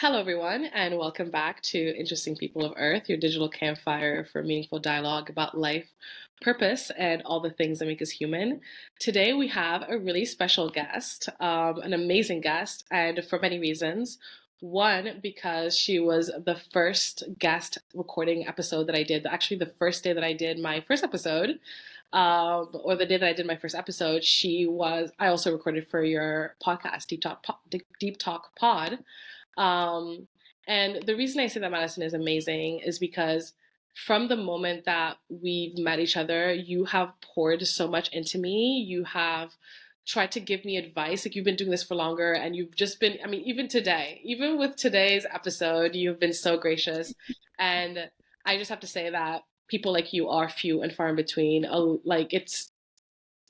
Hello, everyone, and welcome back to Interesting People of Earth, your digital campfire for meaningful dialogue about life, purpose, and all the things that make us human. Today, we have a really special guest, an amazing guest, and for many reasons. One, because she was the first guest recording episode that I did, actually, the first day that I did my first episode. Or the day that I did my first episode, I also recorded for your podcast, Deep Talk Pod. Um, and the reason I say that Madison is amazing is because from the moment that we've met each other, you have poured so much into me. You have tried to give me advice. Like you've been doing this for longer and you've just been, I mean, even today, even with today's episode, you've been so gracious. And I just have to say that people like you are few and far in between.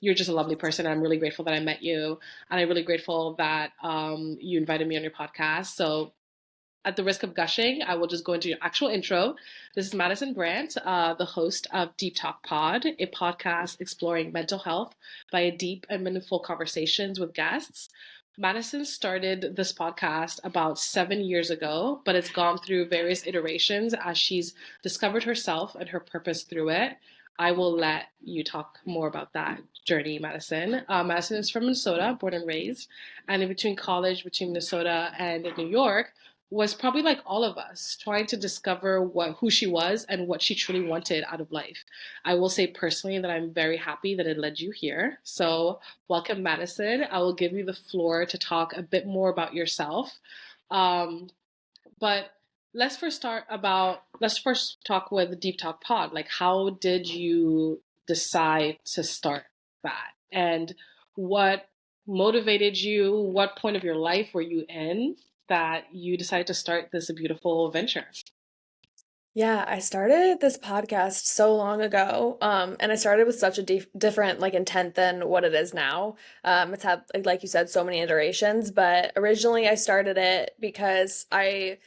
You're just a lovely person. I'm really grateful that I met you, and I'm really grateful that you invited me on your podcast. So, at the risk of gushing, I will just go into your actual intro. This is Madison Brandt, the host of Deep Talk Pod, a podcast exploring mental health via deep and meaningful conversations with guests. Madison started this podcast about 7 years ago, but it's gone through various iterations as she's discovered herself and her purpose through it. I will let you talk more about that journey, Madison. Madison is from Minnesota, born and raised, and in between college, between Minnesota and New York, was probably like all of us, trying to discover who she was and what she truly wanted out of life. I will say personally that I'm very happy that it led you here. So, welcome, Madison. I will give you the floor to talk a bit more about yourself. Um, but let's first talk with Deep Talk Pod. Like, how did you decide to start that? And what motivated you? What point of your life were you in that you decided to start this beautiful venture? Yeah, I started this podcast so long ago, and I started with such a different intent than what it is now. It's had like you said, so many iterations, but originally I started it because the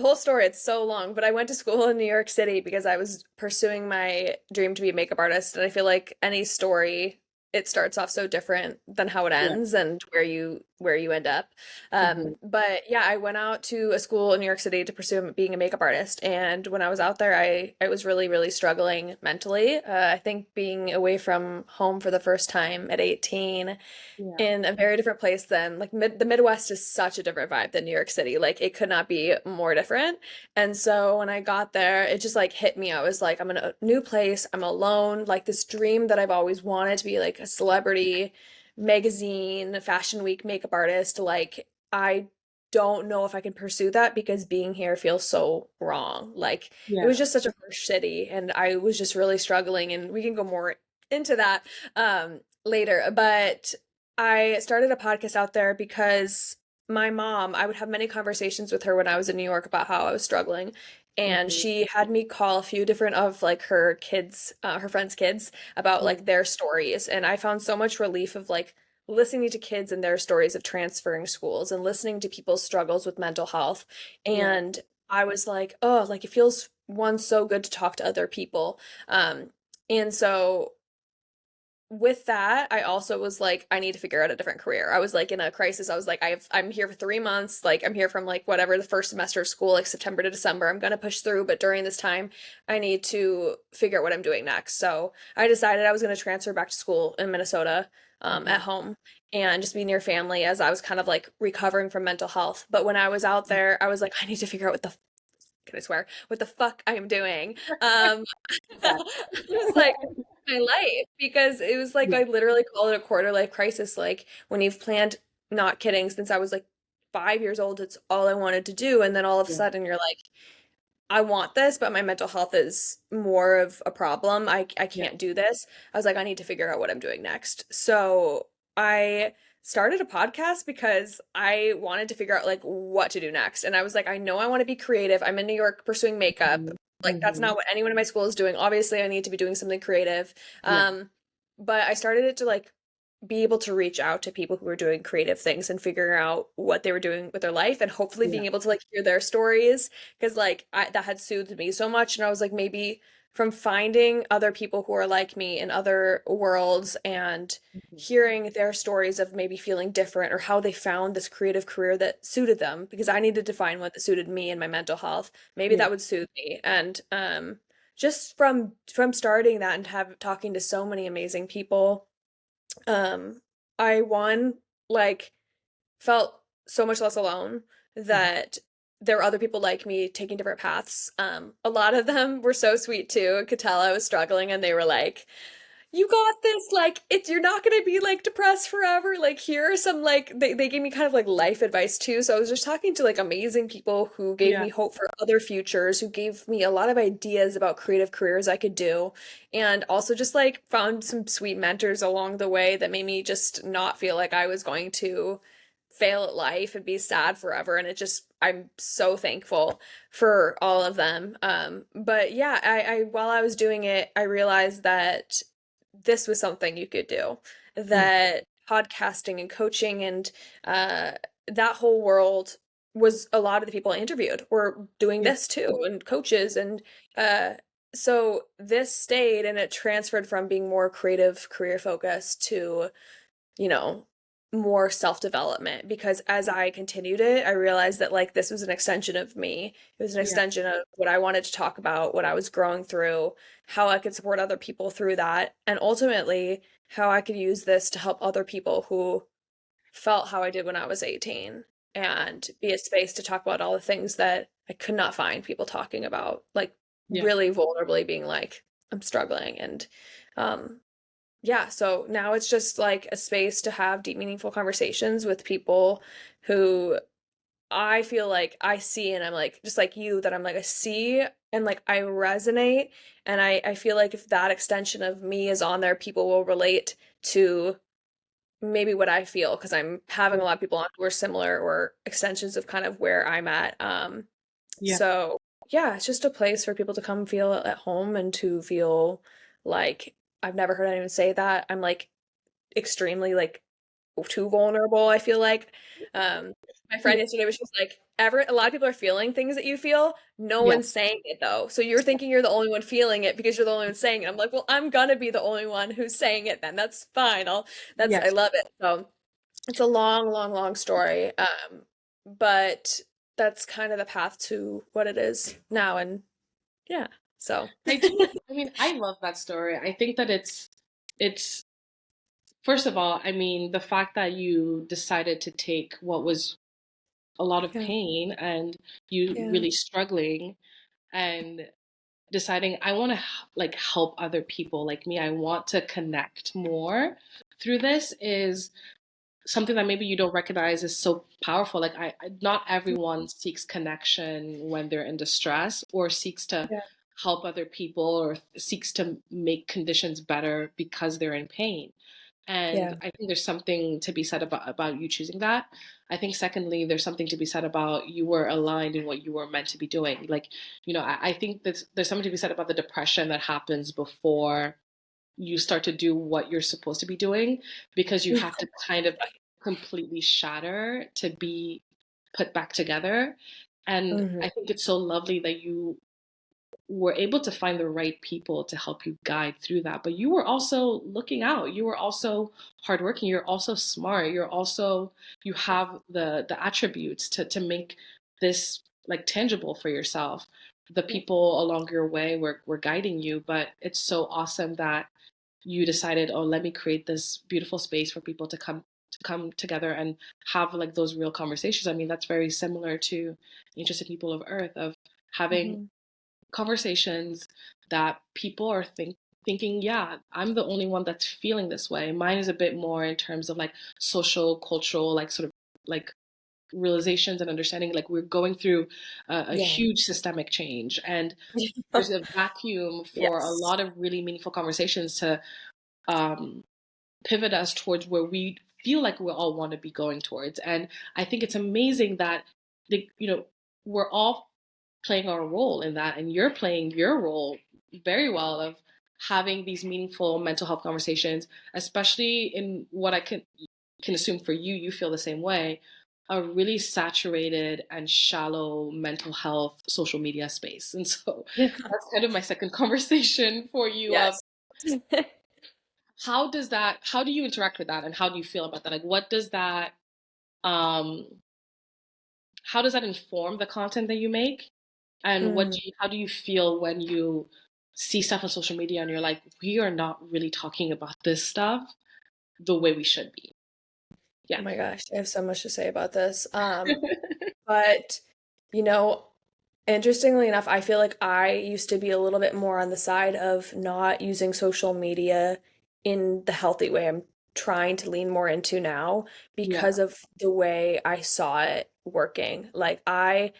whole story, it's so long, but I went to school in New York City because I was pursuing my dream to be a makeup artist, and I feel like any story, it starts off so different than how it Yeah. ends and where you end up. Mhm. But yeah, I went out to a school in New York City to pursue being a makeup artist. And when I was out there, I was really, really struggling mentally. I think being away from home for the first time at 18 Yeah. in a very different place than the Midwest is such a different vibe than New York City. Like it could not be more different. And so when I got there, it just like hit me. I was like, I'm in a new place. I'm alone. Like this dream that I've always wanted to be like a celebrity magazine, fashion week makeup artist. Like I don't know if I can pursue that because being here feels so wrong. Like it was Yeah. just such a harsh city and I was just really struggling and we can go more into that later. But I started a podcast out there because my mom, I would have many conversations with her when I was in New York about how I was struggling. And Mhm. she had me call a few different of like her kids, her friends' kids about Mhm. like their stories. And I found so much relief of like listening to kids and their stories of transferring schools and listening to people's struggles with mental health. Yeah. And I was like, oh, like it feels one so good to talk to other people. And so with that, I also was like, I need to figure out a different career. I was like in a crisis. I was like, I'm here for 3 months. Like I'm here from like whatever the first semester of school, like September to December. I'm gonna push through, but during this time, I need to figure out what I'm doing next. So I decided I was gonna transfer back to school in Minnesota, at Mhm. home and just be near family as I was kind of like recovering from mental health. But when I was out there, I was like, I need to figure out can I swear? What the fuck I am doing. Yeah. It was like my life because it was like Yeah. I literally call it a quarter life crisis. Like when you've planned, not kidding, since I was like 5 years old, it's all I wanted to do. And then all of a Yeah. sudden you're like, I want this, but my mental health is more of a problem. I Yeah. can't do this. I was like, I need to figure out what I'm doing next. So I started a podcast because I wanted to figure out like what to do next. And I was like, I know I want to be creative. I'm in New York pursuing makeup. Mhm. Like that's Mhm. not what anyone in my school is doing. Obviously, I need to be doing something creative. Yeah. But I started it to like be able to reach out to people who are doing creative things and figuring out what they were doing with their life, and hopefully Yeah. being able to like hear their stories, because like that had soothed me so much, and I was like, maybe from finding other people who are like me in other worlds and Mhm. hearing their stories of maybe feeling different or how they found this creative career that suited them, because I needed to find one that suited me and my mental health. Maybe Yeah. that would soothe me. And just from starting that and have talking to so many amazing people, um, I like felt so much less alone, Mhm. that there were other people like me taking different paths. A lot of them were so sweet too. I could tell I was struggling, and they were like, "You got this. Like, it's you're not gonna be like depressed forever. Like, here are some like they gave me kind of like life advice too." So I was just talking to like amazing people who gave Yeah. me hope for other futures, who gave me a lot of ideas about creative careers I could do, and also just like found some sweet mentors along the way that made me just not feel like I was going to fail at life and be sad forever. And it just, I'm so thankful for all of them. But yeah, I while I was doing it, I realized that this was something you could do, Mm. that podcasting and coaching and uh, that whole world was, a lot of the people I interviewed were doing Yeah. this too, and coaches. And uh, so this stayed, and it transferred from being more creative, career focused to, you know, more self-development, because as I continued it, I realized that like this was an extension of me. It was an Yeah. extension of what I wanted to talk about, what I was growing through, how I could support other people through that, and ultimately how I could use this to help other people who felt how I did when I was 18, and be a space to talk about all the things that I could not find people talking about, like Yeah. really vulnerably being like, I'm struggling. And um yeah, so now it's just like a space to have deep, meaningful conversations with people who I feel like I see, and I'm like, just like you, that I'm like, I see and like I resonate. And I feel like if that extension of me is on there, people will relate to maybe what I feel, because I'm having a lot of people on who are similar or extensions of kind of where I'm at. Yeah. So yeah, it's just a place for people to come feel at home and to feel like, I've never heard anyone say that I'm like extremely like too vulnerable, I feel like. My Yeah. friend yesterday was just like, ever a lot of people are feeling things that you feel. No Yeah. one's saying it though. So you're thinking you're the only one feeling it because you're the only one saying it. I'm like, well, I'm gonna be the only one who's saying it then. That's fine. I Yes. love it. So it's a long, long, long story. But that's kind of the path to what it is now. And yeah, so I think, I mean, I love that story. I think that it's first of all, I mean, the fact that you decided to take what was a lot of yeah, pain and you yeah, really struggling and deciding I want to like help other people like me. I want to connect more through this is something that maybe you don't recognize is so powerful. Like not everyone seeks connection when they're in distress or seeks to yeah, help other people or seeks to make conditions better because they're in pain. And yeah. I think there's something to be said about you choosing that. I think secondly, there's something to be said about you were aligned in what you were meant to be doing. Like, I think that there's something to be said about the depression that happens before you start to do what you're supposed to be doing because you have to kind of completely shatter to be put back together. And Mhm. I think it's so lovely that you were able to find the right people to help you guide through that. But you were also looking out. You were also hardworking. You're also smart. You have the attributes to make this like tangible for yourself. The Yeah. people along your way were guiding you, but it's so awesome that you decided, oh, let me create this beautiful space for people to come together and have like those real conversations. I mean, that's very similar to Interesting People of Earth of having Mhm. conversations that people are thinking, yeah, I'm the only one that's feeling this way. Mine is a bit more in terms of like social, cultural, like sort of like realizations and understanding. Like we're going through a Yeah. huge systemic change, and there's a vacuum for a Yes. lot of really meaningful conversations to um, pivot us towards where we feel like we all want to be going towards. And I think it's amazing that we're all playing our role in that, and you're playing your role very well of having these meaningful mental health conversations, especially in what I can assume for you, you feel the same way, a really saturated and shallow mental health social media space. And so that's kind of my second conversation for you of Yes. how do you interact with that and how do you feel about that? Like what does that um how does that inform the content that you make? And Mm, how do you feel when you see stuff on social media and you're like, we are not really talking about this stuff the way we should be? oh Yeah. my gosh, I have so much to say about this. But you know, interestingly enough, I feel like I used to be a little bit more on the side of not using social media in the healthy way I'm trying to lean more into now Yeah. because of the way I saw it working. Like I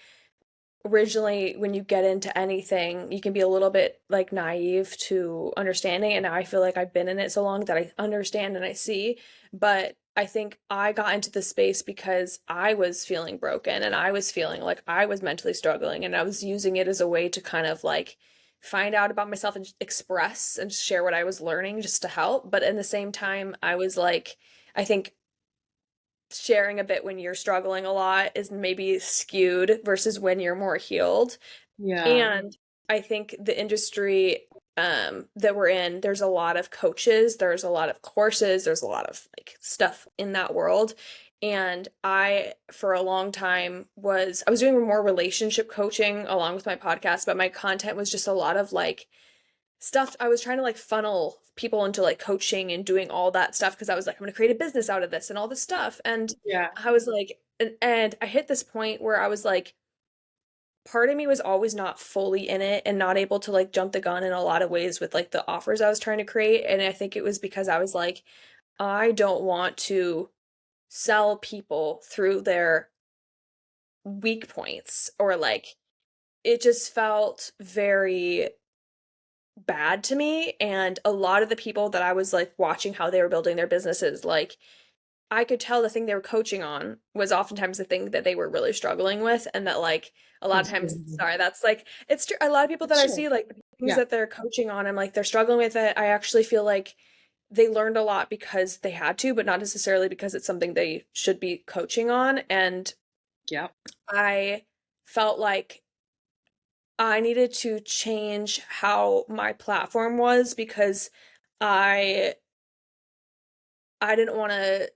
originally, when you get into anything, you can be a little bit like naive to understanding. And now I feel like I've been in it so long that I understand and I see. But I think I got into the space because I was feeling broken and I was feeling like I was mentally struggling. And I was using it as a way to kind of like find out about myself and express and share what I was learning just to help. But in the same time, I was like, I think sharing a bit when you're struggling a lot is maybe skewed versus when you're more healed. Yeah. And I think the industry that we're in, there's a lot of coaches, there's a lot of courses, there's a lot of like stuff in that world. And I, for a long time, I was doing more relationship coaching along with my podcast, but my content was just a lot of like stuff. I was trying to like funnel people into like coaching and doing all that stuff because I was like, I'm going to create a business out of this and all this stuff. And Yeah. I was like, and I hit this point where I was like, part of me was always not fully in it and not able to like jump the gun in a lot of ways with like the offers I was trying to create. And I think it was because I was like, I don't want to sell people through their weak points or like it just felt very bad to me. And a lot of the people that I was like watching how they were building their businesses, like I could tell the thing they were coaching on was oftentimes the thing that they were really struggling with. And that like a lot of times, Absolutely. sorry, that's like it's true. A lot of people that I Sure. see, like the things Yeah. that they're coaching on, I'm like, they're struggling with it. I actually feel like they learned a lot because they had to, but not necessarily because it's something they should be coaching on. And Yeah. I felt like I needed to change how my platform was because I I didn't want to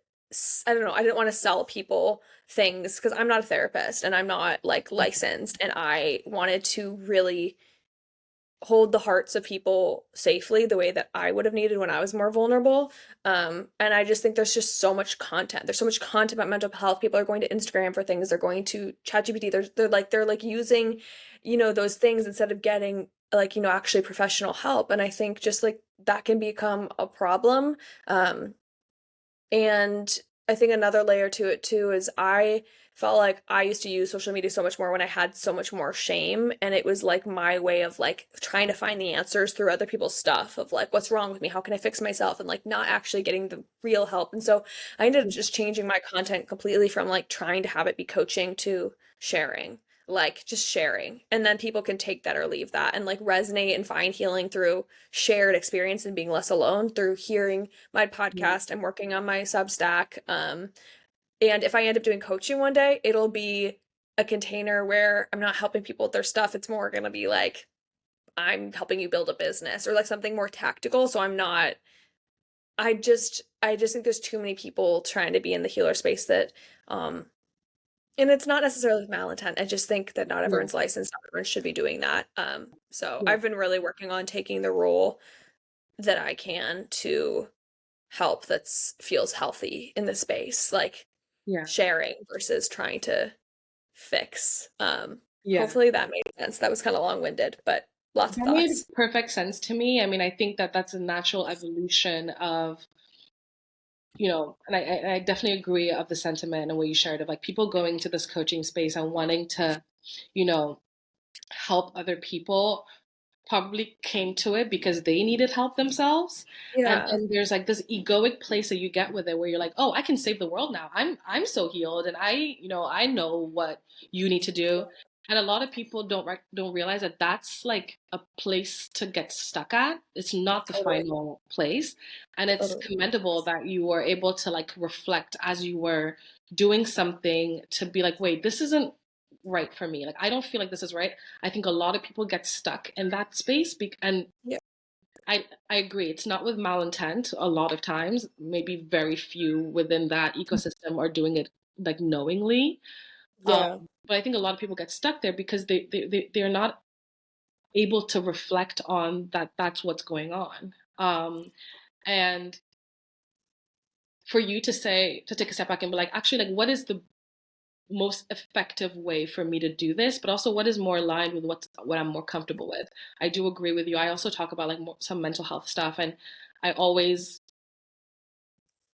I don't know, I didn't want to sell people things because I'm not a therapist and I'm not like licensed and I wanted to really hold the hearts of people safely the way that I would have needed when I was more vulnerable. And I just think there's just so much content. There's so much content about mental health. People are going to Instagram for things. They're going to ChatGPT. They're like using, those things instead of getting like, actually professional help. And I think just like that can become a problem. And I think another layer to it too is I felt like I used to use social media so much more when I had so much more shame. And it was like my way of like trying to find the answers through other people's stuff of like, what's wrong with me? How can I fix myself? And like not actually getting the real help. And so I ended up just changing my content completely from like trying to have it be coaching to sharing, like just sharing. And then people can take that or leave that and like resonate and find healing through shared experience and being less alone through hearing my podcast. I'm working on my Substack. And if I end up doing coaching one day, it'll be a container where I'm not helping people with their stuff. It's more going to be like, I'm helping you build a business or like something more tactical. So I'm not, I just think there's too many people trying to be in the healer space that, and it's not necessarily malintent. I just think that not Yeah. everyone's licensed, not everyone should be doing that. So Yeah. I've been really working on taking the role that I can to help that's feels healthy in the space, like Yeah. sharing versus trying to fix. Yeah. Hopefully that made sense. That was kind of long-winded, but lots of That made thoughts. perfect sense to me. I mean, I think that that's a natural evolution of, and I definitely agree of the sentiment and what you shared of like people going to this coaching space and wanting to, you know, help other people probably came to it because they needed help themselves. And Yeah. then there's like this egoic place that you get with it where you're like, oh, I can save the world now. I'm so healed and I know what you need to do. And a lot of people don't realize that that's like a place to get stuck at. It's not the Totally. final place. And it's Totally. commendable that you were able to like reflect as you were doing something to be like, wait, this isn't right for me. Like, I don't feel like this is right. I think a lot of people get stuck in that space. And Yeah. I agree. It's not with malintent a lot of times. Maybe very few within that ecosystem are doing it like knowingly. Um, Yeah. but I think a lot of people get stuck there because they're not able to reflect on that that's what's going on. And for you to say, to take a step back and be like, actually, like, what is the most effective way for me to do this, but also what is more aligned with what I'm more comfortable with. I do agree with you. I also talk about like some mental health stuff, and I always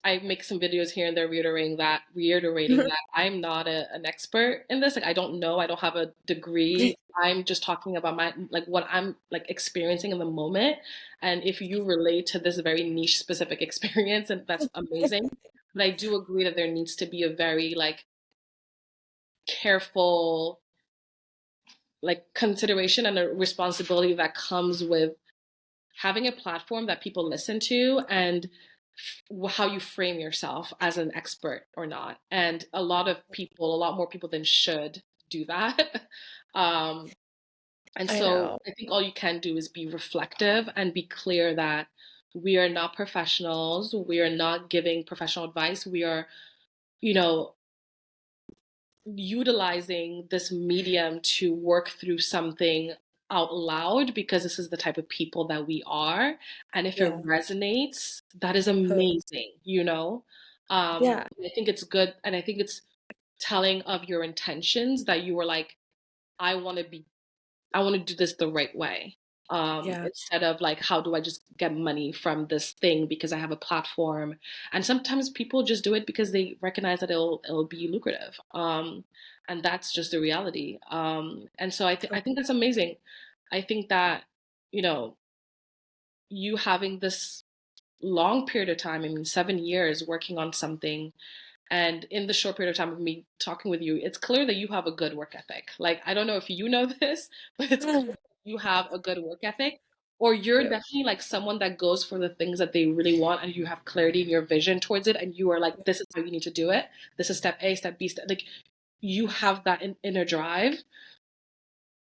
I make some videos here and there reiterating that I'm not an expert in this. Like I don't know, I don't have a degree. I'm just talking about my like what I'm like experiencing in the moment. And if you relate to this very niche specific experience, and that's amazing. But I do agree that there needs to be a very like careful like consideration and a responsibility that comes with having a platform that people listen to and how you frame yourself as an expert or not. And a lot of people, a lot more people than should do that. um, and I so know. I think all you can do is be reflective and be clear that we are not professionals. We are not giving professional advice. We are, you know, utilizing this medium to work through something out loud because this is the type of people that we are. And if Yeah. it resonates, that is Totally. amazing, you know? Yeah. I think it's good. And I think it's telling of your intentions that you were like, I want to be I want to do this the right way. Yeah. Instead of like, how do I just get money from this thing because I have a platform? And sometimes people just do it because they recognize that it'll be lucrative. And that's just the reality. And so I think that's amazing. I think that, you know, you having this long period of time, I mean, 7 years working on something and in the short period of time of me talking with you, it's clear that you have a good work ethic. Like, I don't know if you know this, but it's clear Thank that you have a good work ethic, or you're you. definitely like someone that goes for the things that they really want and you have clarity in your vision towards it. And you are like, this is how you need to do it. This is step A, step B, step, like you have that inner drive.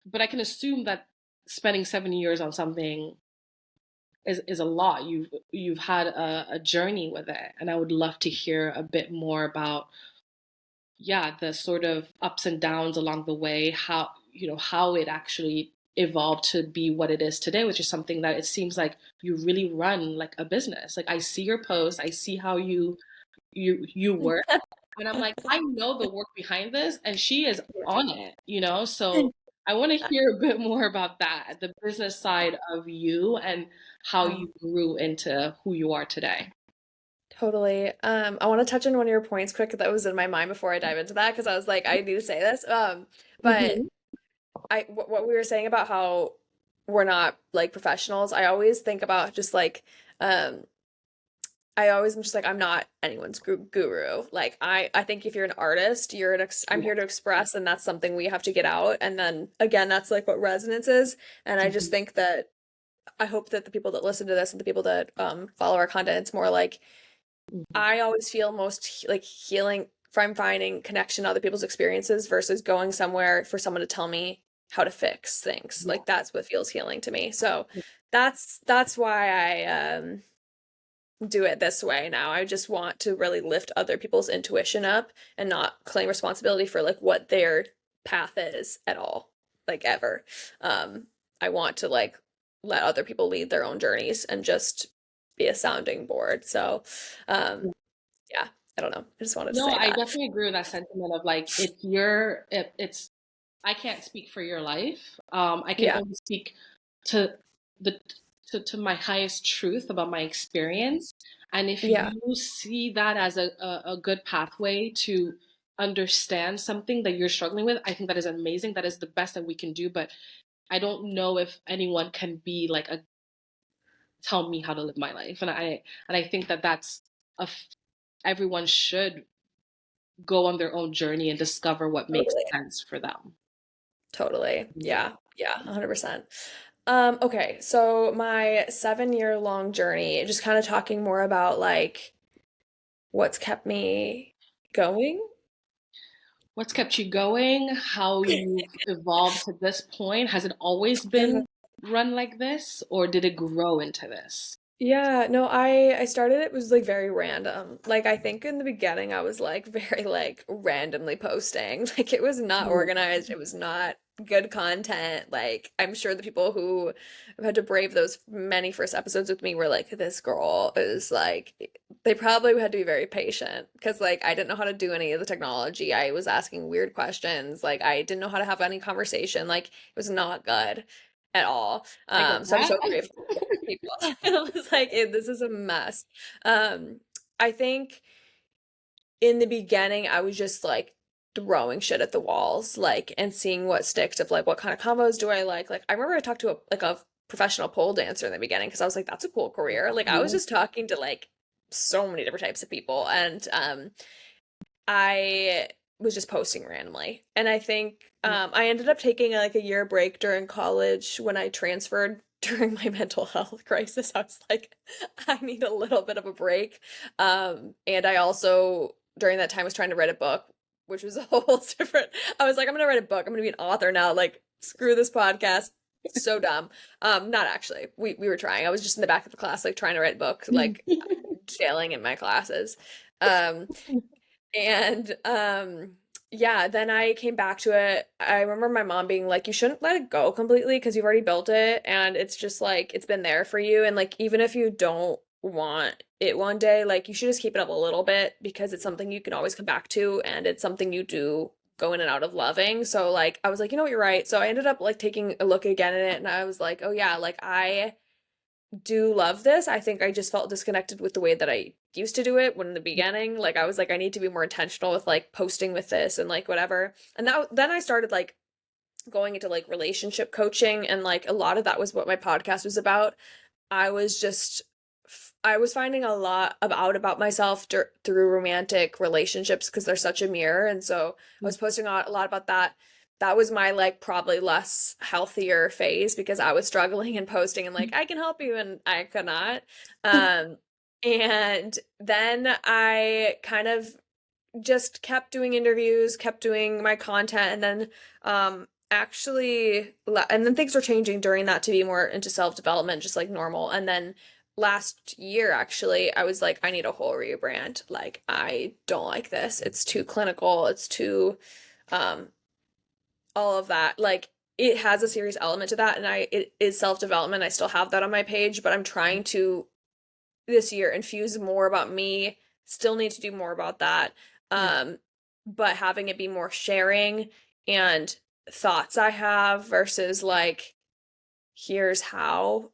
But I can assume that spending 7 years on something is a lot. You've had a journey with it. And I would love to hear a bit more about yeah, the sort of ups and downs along the way, how, you know, how it actually evolved to be what it is today, which is something that it seems like you really run like a business. Like I see your posts, I see how you work, and I'm like, I know the work behind this, and she is on it, you know? So I want to hear a bit more about that, the business side of you and how Yeah. you grew into who you are today. Totally. I want to touch on one of your points quick that was in my mind before I dive into that because I was like, I need to say this. But Hmm. what we were saying about how we're not like professionals, I always think about just like, um, I always am just like, I'm not anyone's guru. Like, I think if you're an artist, I'm Yeah. here to express, and that's something we have to get out. And then again, that's like what resonance is. And I just Mhm. think that I hope that the people that listen to this and the people that follow our content, it's more like Mhm. I always feel most like healing from finding connection to other people's experiences versus going somewhere for someone to tell me how to fix things. Yeah. Like that's what feels healing to me. So that's why I do it this way now. I just want to really lift other people's intuition up and not claim responsibility for like what their path is at all, like ever. Um, I want to like let other people lead their own journeys and just be a sounding board. So, um, yeah, I don't know. I just wanted to No, say I that. definitely agree with that sentiment of like it's I can't speak for your life. I can Yeah. only speak to the to my highest truth about my experience. And if Yeah. you see that as a good pathway to understand something that you're struggling with, I think that is amazing. That is the best that we can do. But I don't know if anyone can be like a tell me how to live my life. And I think that that's everyone should go on their own journey and discover what makes Totally. sense for them. Totally. Yeah. Yeah. Yeah. 100%. Okay. So my 7 year long journey, just kind of talking more about like what's kept me going. What's kept you going? How you've evolved to this point? Has it always Yeah. been run like this, or did it grow into this? Yeah, no, I started it was like very random. Like I think in the beginning I was like very like randomly posting. Like it was not Mm. organized, it was not good content. Like I'm sure the people who have had to brave those many first episodes with me were like, this girl is like they probably had to be very patient because like I didn't know how to do any of the technology. I was asking weird questions. Like I didn't know how to have any conversation. Like it was not good at all. I get So I'm that. so grateful people. It was like this is a mess. I think in the beginning I was just like throwing shit at the walls, like and seeing what sticks of like what kind of combos do I like. Like I remember I talked to a professional pole dancer in the beginning because I was like, that's a cool career. Like I was Yeah. just talking to like so many different types of people and I was just posting randomly. And I think I ended up taking like a year break during college when I transferred during my mental health crisis. I was like, I need a little bit of a break. And I also, during that time, was trying to write a book, which was a whole different. I was like, I'm going to write a book. I'm going to be an author now. Like, screw this podcast. So dumb. Not actually. We were trying. I was just in the back of the class, like trying to write a book, like failing in my classes. Um, and yeah, then I came back to it. I remember my mom being like, you shouldn't let it go completely because you've already built it and it's just like it's been there for you. And like even if you don't want it one day, like you should just keep it up a little bit because it's something you can always come back to and it's something you do go in and out of loving. So like I was like, you know what, you're right. So I ended up like taking a look again at it and I was like, oh yeah, like I do love this. I think I just felt disconnected with the way that I used to do it when in the beginning. Like I was like, I need to be more intentional with like posting with this and like whatever. And that then I started like going into like relationship coaching and like a lot of that was what my podcast was about. I was just I was finding a lot about myself through romantic relationships because they're such a mirror and so I was posting a lot about that. That was my like probably less healthier phase because I was struggling and posting and like I can help you and I could not. Um and then I kind of just kept doing interviews, kept doing my content, and then actually, and then things were changing during that to be more into self-development, just like normal. And then last year, actually, I was like, I need a whole rebrand. Like, I don't like this. It's too clinical. It's too, um, all of that. Like, it has a serious element to that, and it is self-development. I still have that on my page, but I'm trying to this year infuse more about me. Still need to do more about that. Yeah. Um, but having it be more sharing and thoughts I have versus like, here's how.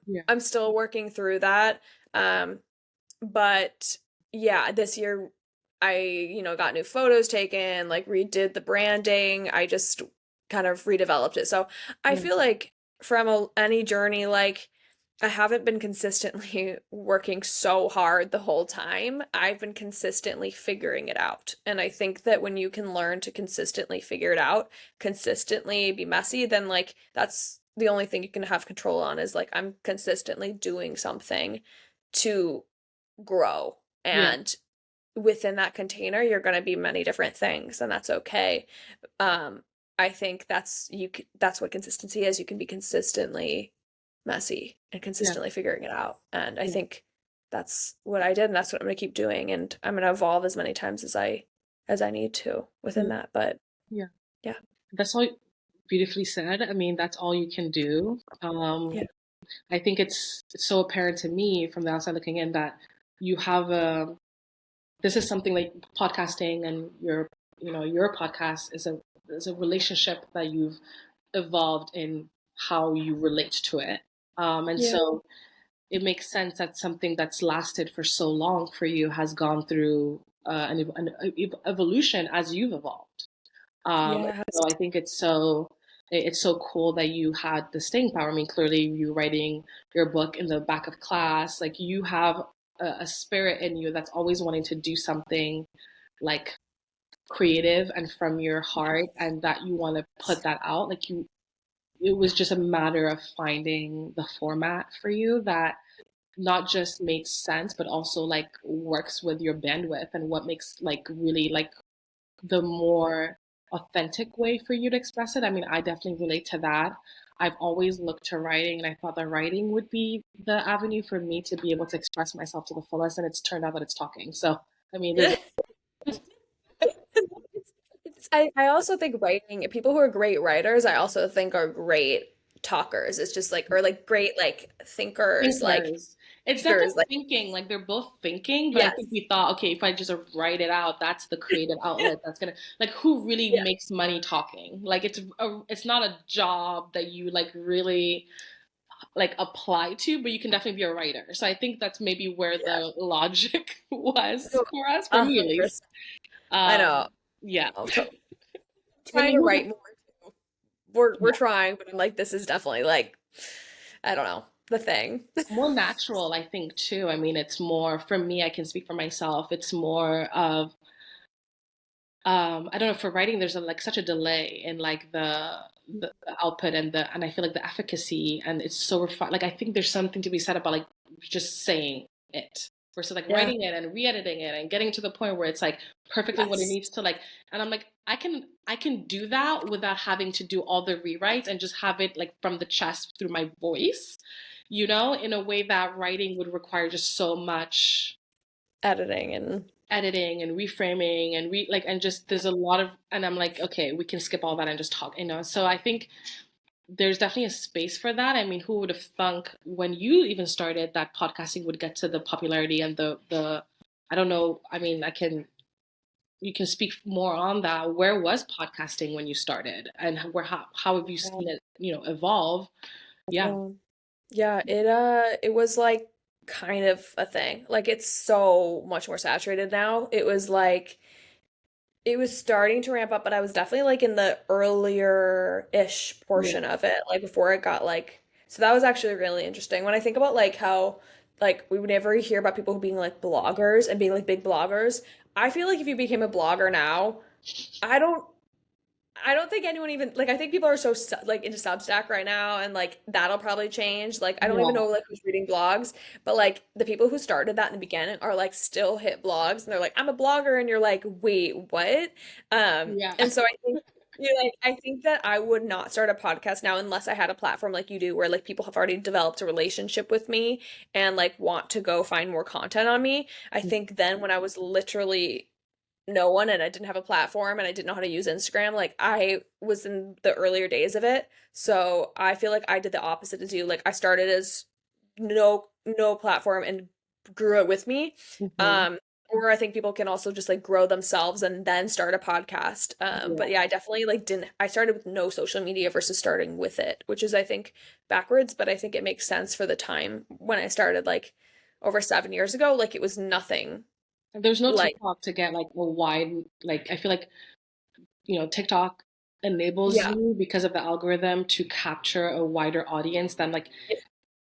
Yeah. I'm still working through that. Um, but yeah, this year I, got new photos taken, like redid the branding. I just kind of redeveloped it. So I Yeah. feel like from any journey, like I haven't been consistently working so hard the whole time. I've been consistently figuring it out. And I think that when you can learn to consistently figure it out, consistently be messy, then like that's the only thing you can have control on is like I'm consistently doing something to grow. Yeah. And within that container, you're going to be many different things, and that's okay. Um, I think that's what consistency is. You can be consistently messy and Yeah. consistently figuring it out. And I Yeah. think that's what I did, and that's what I'm going to keep doing. And I'm going to evolve as many times as I need to within Yeah. that. But Yeah. yeah, That's all beautifully said. I mean, that's all you can do. yeah, I think it's so apparent to me from the outside looking in that you have a this is something like podcasting and your podcast is a relationship that you've evolved in how you relate to it. And yeah, so it makes sense that something that's lasted for so long for you has gone through an evolution as you've evolved. yeah, So I think it's so cool that you had the staying power. I mean, clearly you writing your book in the back of class, like you have a spirit in you that's always wanting to do something like creative and from your heart and that you want to put that out, like you, it was just a matter of finding the format for you that not just makes sense but also like works with your bandwidth and what makes like really like the more authentic way for you to express it. I mean, I definitely relate to that. I've always looked to writing and I thought that writing would be the avenue for me to be able to express myself to the fullest, and it's turned out that it's talking. So, I mean, there's I also think writing, people who are great writers, I also think are great talkers. It's just like, or like great like thinkers, like thinkers. It's definitely speakers, like thinking, like they're both thinking, but I think yes. we thought, okay, if I just write it out, that's the creative outlet that's gonna like who really Yeah. makes money talking? Like it's not a job that you like really like apply to, but you can definitely be a writer. So I think that's maybe where Yeah. the logic was No, for us, for me at least. 100%. I know. Yeah. I Trying mean, to who write more too. We're yeah, trying, but I'm like, this is definitely like, I don't know, the thing. more natural, I think too. I mean, it's more for me, I can speak for myself. It's more of I don't know, for writing there's like such a delay in like the output and the and I feel like the efficacy and it's so refined. Like I think there's something to be said about like just saying it versus like Yeah. writing it and re-editing it and getting to the point where it's like perfectly what it Yes. needs to like, and I'm like I can do that without having to do all the rewrites and just have it like from the chest through my voice, you know, in a way that writing would require just so much Editing and editing and reframing and like and just there's a lot of, and I'm like, okay, we can skip all that and just talk, you know. So I think there's definitely a space for that. I mean, who would have thunk when you even started that podcasting would get to the popularity and the I don't know, I mean, I can you can speak more on that. Where was podcasting when you started and where how have you seen it, you know, evolve? Yeah. yeah. Yeah, it was like kind of a thing. Like it's so much more saturated now. It was like it was starting to ramp up, but I was definitely like in the earlier-ish Yeah. portion of it, like before it got like so that was actually really interesting. When I think about like how like we would never hear about people being like bloggers and being like big bloggers. I feel like if you became a blogger now, I don't I don't think anyone even like I think people are so like into Substack right now and like that'll probably change. Like I don't even Yeah. know like who's reading blogs, but like the people who started that in the beginning are like still hit blogs and they're like I'm a blogger and you're like wait, what? Yeah. And so I think you're like I think that I would not start a podcast now unless I had a platform like you do where like people have already developed a relationship with me and like want to go find more content on me. I think then when I was literally no one and I didn't have a platform and I didn't know how to use Instagram. Like I was in the earlier days of it. So I feel like I did the opposite as you. Like I started as no platform and grew it with me. Hmm. Or I think people can also just like grow themselves and then start a podcast. Yeah. But yeah, I definitely like didn't I started with no social media versus starting with it, which is I think backwards, but I think it makes sense for the time when I started like over 7 years ago. Like it was nothing There's no like TikTok to get like a wide, like I feel like, you know, TikTok enables yeah. you because of the algorithm to capture a wider audience than like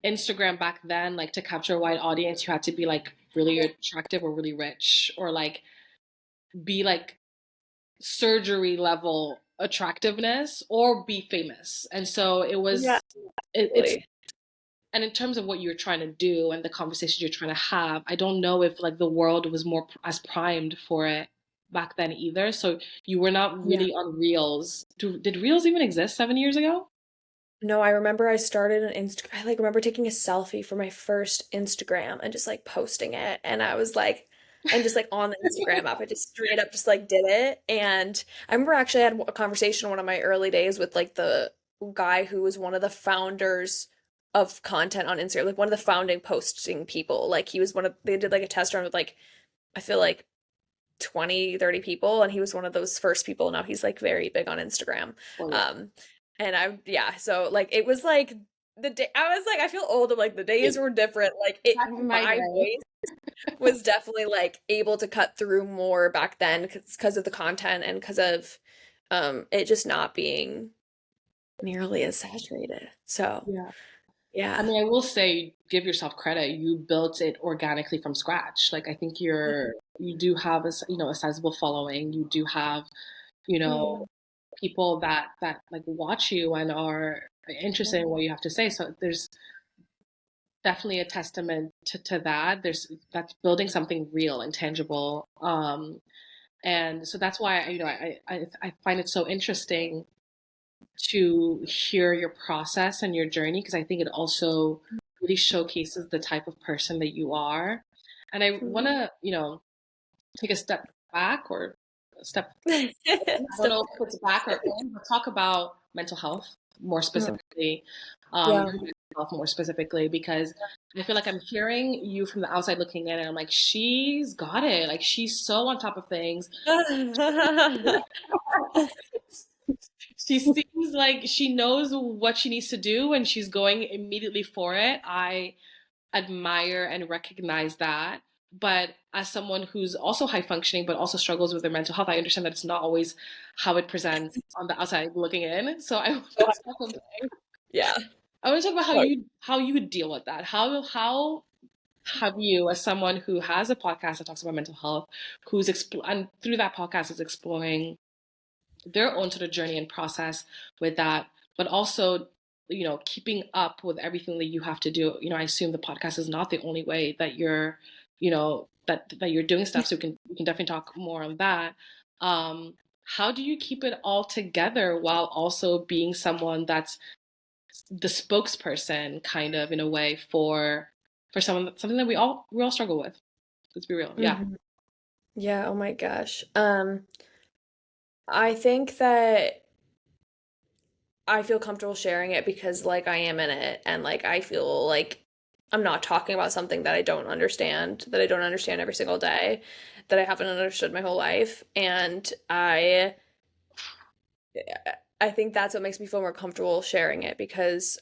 Instagram back then. Like to capture a wide audience, you had to be like really attractive or really rich or like be like surgery level attractiveness or be famous. And so it Yeah, was it's totally. and in terms of what you're trying to do and the conversations you're trying to have, I don't know if like the world was more as primed for it back then either. So you were not Yeah. really on Reels. Did Reels even exist 7 years ago? No, I remember I started an I like remember taking a selfie for my first Instagram and just like posting it. And I was like, and just like on the Instagram app, I just straight up just like did it. And I remember actually I had a conversation in one of my early days with like the guy who was one of the founders of content on Instagram, like one of the founding posting people. Like he was one of, they did like a test run with like, I feel like 20, 30 people and he was one of those first people. Now he's like very big on Instagram. Oh yeah. Um and I yeah, so like it was like the day I was like I feel old. I'm like the days were different. Like it Back in my my day. voice was definitely like able to cut through more back then because of the content and because of it just not being nearly as saturated. So Yeah. Yeah. I mean, I will say, give yourself credit. You built it organically from scratch. Like, I think you do have a sizable following. You do have, you know, Mm, people that like watch you and are interested in what you have to say. So there's definitely a testament to that. That's building something real and tangible. And so that's why I find it so interesting to hear your process and your journey, because I think it also really showcases the type of person that you are. And I want mhm. to, take a step back or a step, I don't Step know if forward. it's back or in, but talk about mental health more Mhm. specifically, Yeah. your mental health more specifically, because I feel like I'm hearing you from the outside looking in, and I'm like, she's got it. Like, she's so on top of things. She seems like she knows what she needs to do and she's going immediately for it. I admire and recognize that. But as someone who's also high functioning but also struggles with their mental health, I understand that it's not always how it presents on the outside looking in. So So high functioning. Yeah. I want to talk about Sorry. how you would deal with that. How have you, as someone who has a podcast that talks about mental health, and through that podcast is exploring their own sort of journey and process with that, but also, keeping up with everything that you have to do. I assume the podcast is not the only way that that you're doing stuff. So we can definitely talk more on that. How do you keep it all together while also being someone that's the spokesperson, kind of in a way, for something that we all struggle with? Let's be real. Yeah. Mhm. Yeah, oh my gosh. I think that I feel comfortable sharing it because like I am in it and like I feel like I'm not talking about something that I don't understand every single day, that I haven't understood my whole life. And I think that's what makes me feel more comfortable sharing it because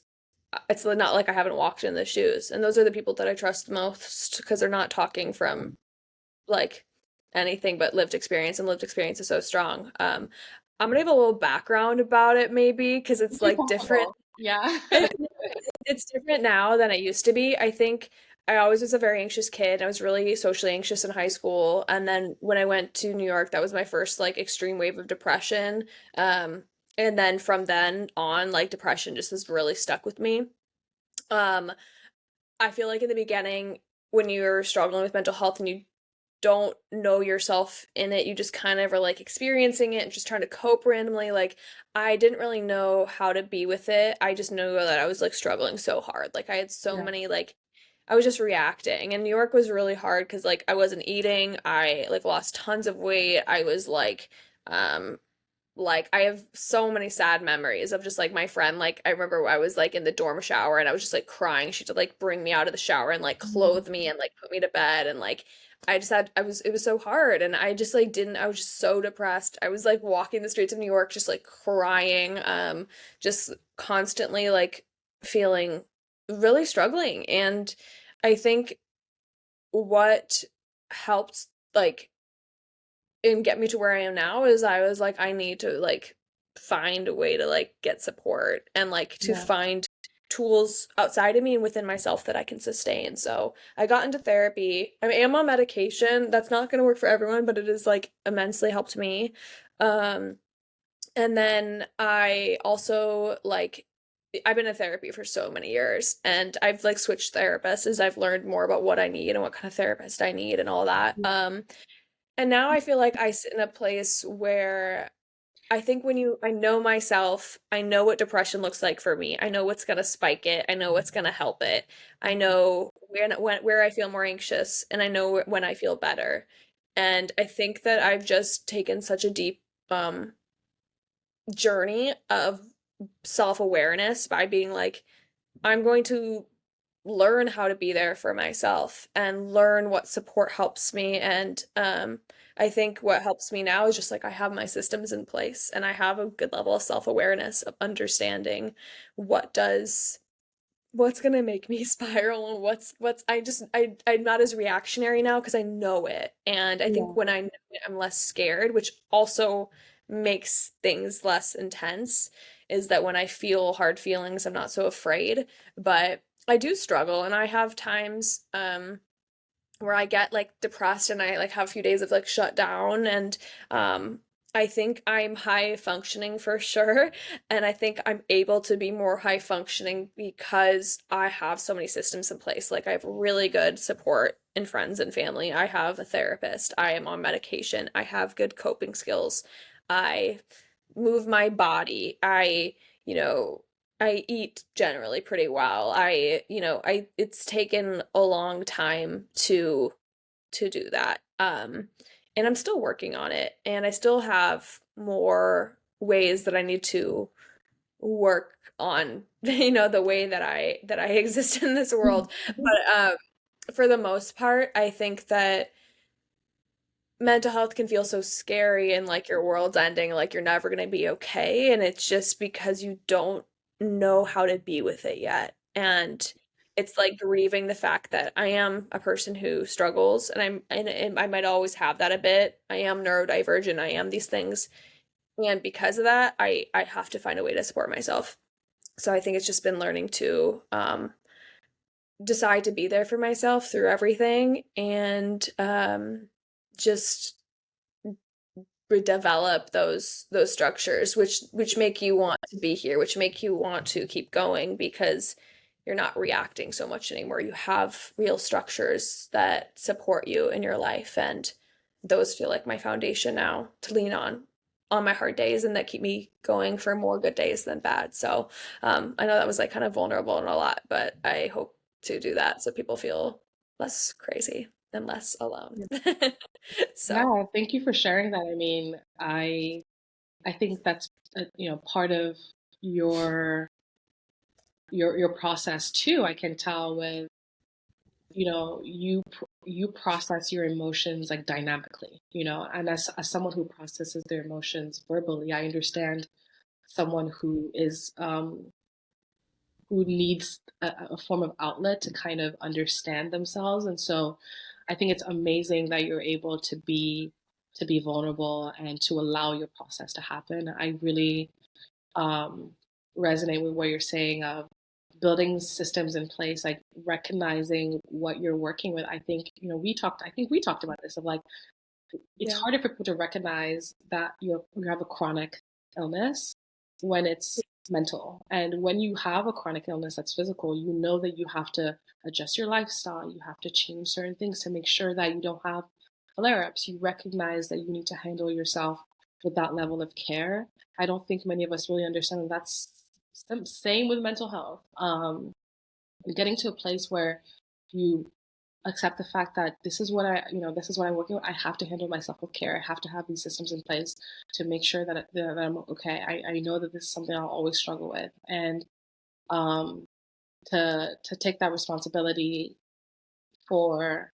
it's not like I haven't walked in the shoes. And those are the people that I trust most because they're not talking from like anything but lived experience, and lived experience is so strong. I'm gonna give a little background about it maybe because it's Feel like different. comfortable. Yeah. It's different now than it used to be. I think I always was a very anxious kid. I was really socially anxious in high school, and then when I went to New York, that was my first like extreme wave of depression. Um, and then from then on, like depression just has really stuck with me. Um, I feel like in the beginning, when you're struggling with mental health and you don't know yourself in it, you just kind of are like experiencing it and just trying to cope randomly. Like, I didn't really know how to be with it. I just knew that I was like struggling so hard. Like, I had so Yeah. many, like, I was just reacting. And New York was really hard because, like, I wasn't eating. I, like, lost tons of weight. I was, um, like I have so many sad memories of just like my friend. Like I remember I was like in the dorm shower and I was just like crying. She'd like bring me out of the shower and like Mhm. clothe me and like put me to bed, and like I just had I was it was so hard, and I just like didn't I was just so depressed. I was like walking the streets of New York just like crying, just constantly like feeling really struggling. And I think what helped like and get me to where I am now is I was like, I need to like find a way to like get support and like to Yeah. find tools outside of me and within myself that I can sustain. So I got into therapy. I am on medication. That's not going to work for everyone, but it has like immensely helped me. Um, and then I also like I've been in therapy for so many years, and I've like switched therapists as I've learned more about what I need and what kind of therapist I need and all that. And now I feel like I sit in a place where I think I know myself, I know what depression looks like for me. I know what's going to spike it. I know what's going to help it. I know where I feel more anxious, and I know when I feel better. And I think that I've just taken such a deep journey of self-awareness by being like, I'm going to learn how to be there for myself and learn what support helps me. And I think what helps me now is just like I have my systems in place and I have a good level of self-awareness of understanding what's gonna make me spiral, and what's I'm not as reactionary now because I know it. And I think Yeah. when I know it, I'm less scared, which also makes things less intense is that when I feel hard feelings, I'm not so afraid, but I do struggle and I have times where I get like depressed and I like have a few days of like shut down and um I think I'm high functioning for sure and I think I'm able to be more high functioning because I have so many systems in place. Like I have really good support in friends and family. I have a therapist. I am on medication. I have good coping skills. I move my body. You know, I eat generally pretty well. It's taken a long time to do that. And I'm still working on it and I still have more ways that I need to work on, the way that I exist in this world. But for the most part, I think that mental health can feel so scary and like your world's ending, like you're never going to be okay. And it's just because you don't know how to be with it yet. And it's like grieving the fact that I am a person who struggles and I might always have that a bit. I am neurodivergent. I am these things. And because of that, I have to find a way to support myself. So I think it's just been learning to decide to be there for myself through everything and just redevelop those structures which make you want to be here, which make you want to keep going because you're not reacting so much anymore. You have real structures that support you in your life, and those feel like my foundation now to lean on my hard days and that keep me going for more good days than bad. So I know that was like kind of vulnerable and a lot, but I hope to do that so people feel less crazy and less alone. So Yeah, thank you for sharing that. I mean, I think that's part of your your process too. I can tell with you process your emotions like dynamically, and as someone who processes their emotions verbally, I understand someone who needs a form of outlet to kind of understand themselves. And so I think it's amazing that you're able to be vulnerable and to allow your process to happen. I really um, resonate with what you're saying of building systems in place, like recognizing what you're working with. I think we talked about this of like, it's yeah. harder for people to recognize that you have a chronic illness when it's mental. And when you have a chronic illness that's physical, you know that you have to adjust your lifestyle, you have to change certain things to make sure that you don't have flare ups. You recognize that you need to handle yourself with that level of care. I don't think many of us really understand that that's same with mental health. Getting to a place where you accept the fact that this is what I'm working with. I have to handle myself with care. I have to have these systems in place to make sure that I'm okay. I know that this is something I'll always struggle with, and um, to take that responsibility for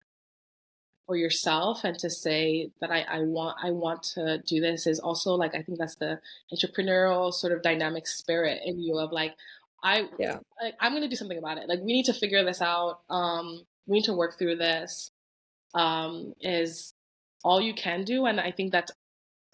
yourself and to say that I want to do this is also like, I think that's the entrepreneurial sort of dynamic spirit in you of like I Yeah. I'm gonna do something about it. Like we need to figure this out. We need to work through this. Is all you can do, and I think that